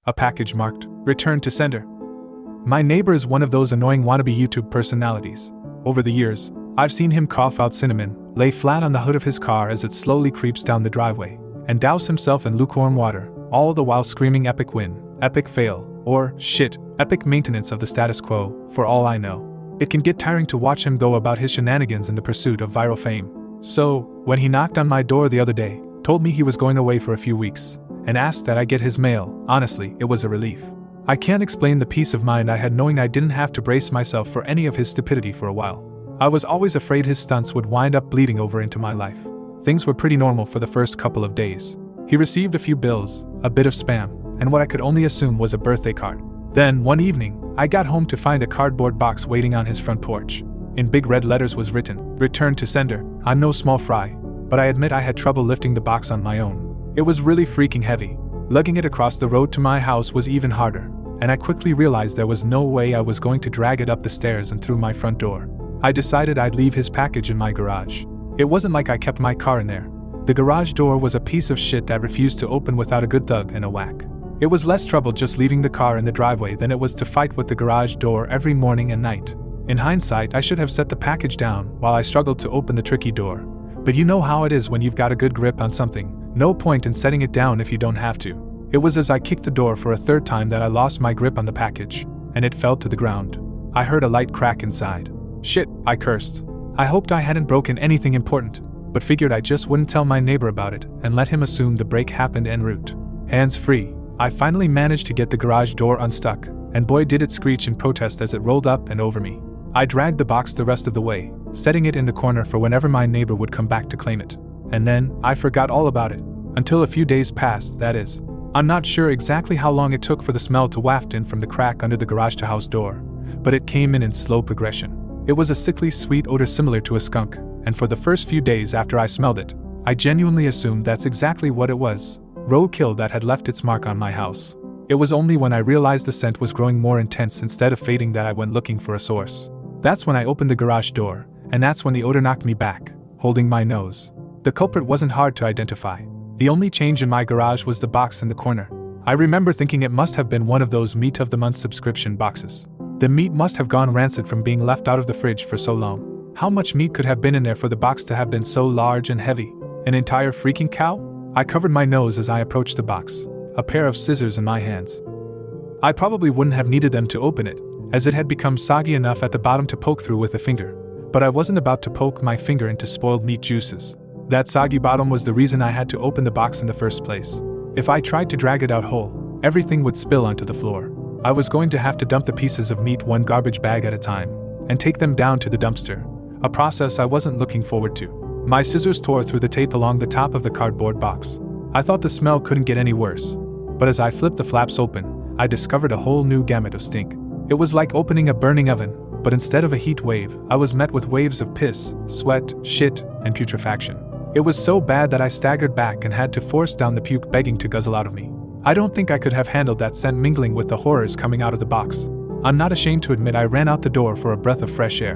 A package marked, "Return to sender." My neighbor is one of those annoying wannabe YouTube personalities. Over the years, I've seen him cough out cinnamon, lay flat on the hood of his car as it slowly creeps down the driveway, and douse himself in lukewarm water, all the while screaming epic win, epic fail, or, shit, epic maintenance of the status quo, for all I know. It can get tiring to watch him go about his shenanigans in the pursuit of viral fame. So, when he knocked on my door the other day, told me he was going away for a few weeks, and asked that I get his mail, honestly, it was a relief. I can't explain the peace of mind I had knowing I didn't have to brace myself for any of his stupidity for a while. I was always afraid his stunts would wind up bleeding over into my life. Things were pretty normal for the first couple of days. He received a few bills, a bit of spam, and what I could only assume was a birthday card. Then, one evening, I got home to find a cardboard box waiting on his front porch. In big red letters was written, "Return to sender." I'm no small fry, but I admit I had trouble lifting the box on my own. It was really freaking heavy. Lugging it across the road to my house was even harder, and I quickly realized there was no way I was going to drag it up the stairs and through my front door. I decided I'd leave his package in my garage. It wasn't like I kept my car in there. The garage door was a piece of shit that refused to open without a good thug and a whack. It was less trouble just leaving the car in the driveway than it was to fight with the garage door every morning and night. In hindsight, I should have set the package down while I struggled to open the tricky door. But you know how it is when you've got a good grip on something. No point in setting it down if you don't have to. It was as I kicked the door for a third time that I lost my grip on the package, and it fell to the ground. I heard a light crack inside. Shit, I cursed. I hoped I hadn't broken anything important, but figured I just wouldn't tell my neighbor about it and let him assume the break happened en route. Hands free, I finally managed to get the garage door unstuck, and boy did it screech in protest as it rolled up and over me. I dragged the box the rest of the way, setting it in the corner for whenever my neighbor would come back to claim it. And then, I forgot all about it. Until a few days passed, that is. I'm not sure exactly how long it took for the smell to waft in from the crack under the garage-to-house door, but it came in slow progression. It was a sickly sweet odor similar to a skunk, and for the first few days after I smelled it, I genuinely assumed that's exactly what it was. Roadkill that had left its mark on my house. It was only when I realized the scent was growing more intense instead of fading that I went looking for a source. That's when I opened the garage door, and that's when the odor knocked me back, holding my nose. The culprit wasn't hard to identify. The only change in my garage was the box in the corner. I remember thinking it must have been one of those meat of the month subscription boxes. The meat must have gone rancid from being left out of the fridge for so long. How much meat could have been in there for the box to have been so large and heavy? An entire freaking cow? I covered my nose as I approached the box, a pair of scissors in my hands. I probably wouldn't have needed them to open it, as it had become soggy enough at the bottom to poke through with a finger. But I wasn't about to poke my finger into spoiled meat juices. That soggy bottom was the reason I had to open the box in the first place. If I tried to drag it out whole, everything would spill onto the floor. I was going to have to dump the pieces of meat one garbage bag at a time, and take them down to the dumpster, a process I wasn't looking forward to. My scissors tore through the tape along the top of the cardboard box. I thought the smell couldn't get any worse, but as I flipped the flaps open, I discovered a whole new gamut of stink. It was like opening a burning oven, but instead of a heat wave, I was met with waves of piss, sweat, shit, and putrefaction. It was so bad that I staggered back and had to force down the puke begging to guzzle out of me. I don't think I could have handled that scent mingling with the horrors coming out of the box. I'm not ashamed to admit I ran out the door for a breath of fresh air,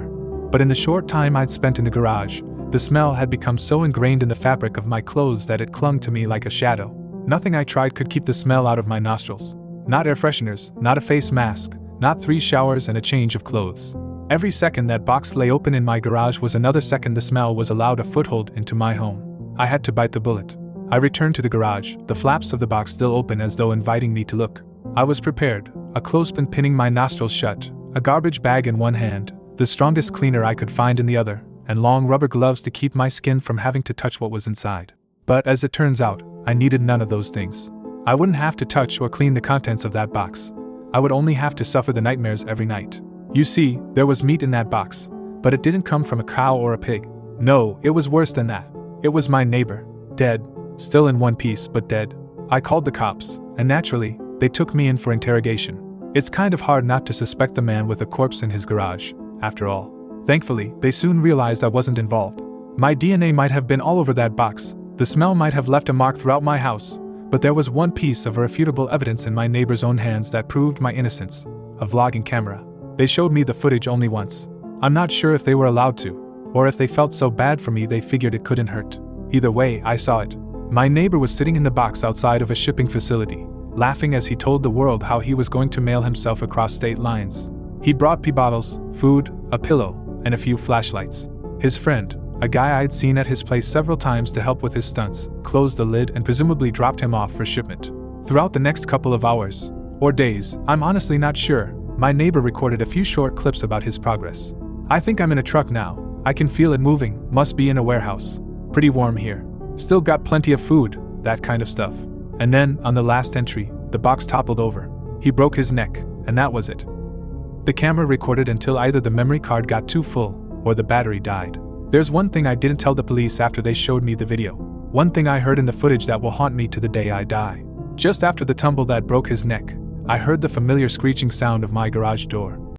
but in the short time I'd spent in the garage, the smell had become so ingrained in the fabric of my clothes that it clung to me like a shadow. Nothing I tried could keep the smell out of my nostrils. Not air fresheners, not a face mask, not 3 showers and a change of clothes. Every second that box lay open in my garage was another second the smell was allowed a foothold into my home. I had to bite the bullet. I returned to the garage, the flaps of the box still open as though inviting me to look. I was prepared, a clothespin pinning my nostrils shut, a garbage bag in one hand, the strongest cleaner I could find in the other, and long rubber gloves to keep my skin from having to touch what was inside. But as it turns out, I needed none of those things. I wouldn't have to touch or clean the contents of that box. I would only have to suffer the nightmares every night. You see, there was meat in that box, but it didn't come from a cow or a pig. No, it was worse than that. It was my neighbor. Dead. Still in one piece, but dead. I called the cops, and naturally, they took me in for interrogation. It's kind of hard not to suspect the man with a corpse in his garage, after all. Thankfully, they soon realized I wasn't involved. My DNA might have been all over that box, the smell might have left a mark throughout my house, but there was one piece of irrefutable evidence in my neighbor's own hands that proved my innocence: a vlogging camera. They showed me the footage only once. I'm not sure if they were allowed to, or if they felt so bad for me they figured it couldn't hurt. Either way, I saw it. My neighbor was sitting in the box outside of a shipping facility, laughing as he told the world how he was going to mail himself across state lines. He brought pee bottles, food, a pillow, and a few flashlights. His friend, a guy I'd seen at his place several times to help with his stunts, closed the lid and presumably dropped him off for shipment. Throughout the next couple of hours, or days, I'm honestly not sure, my neighbor recorded a few short clips about his progress. I think I'm in a truck now. I can feel it moving, must be in a warehouse. Pretty warm here. Still got plenty of food, that kind of stuff. And then, on the last entry, the box toppled over. He broke his neck, and that was it. The camera recorded until either the memory card got too full, or the battery died. There's one thing I didn't tell the police after they showed me the video. One thing I heard in the footage that will haunt me to the day I die. Just after the tumble that broke his neck, I heard the familiar screeching sound of my garage door.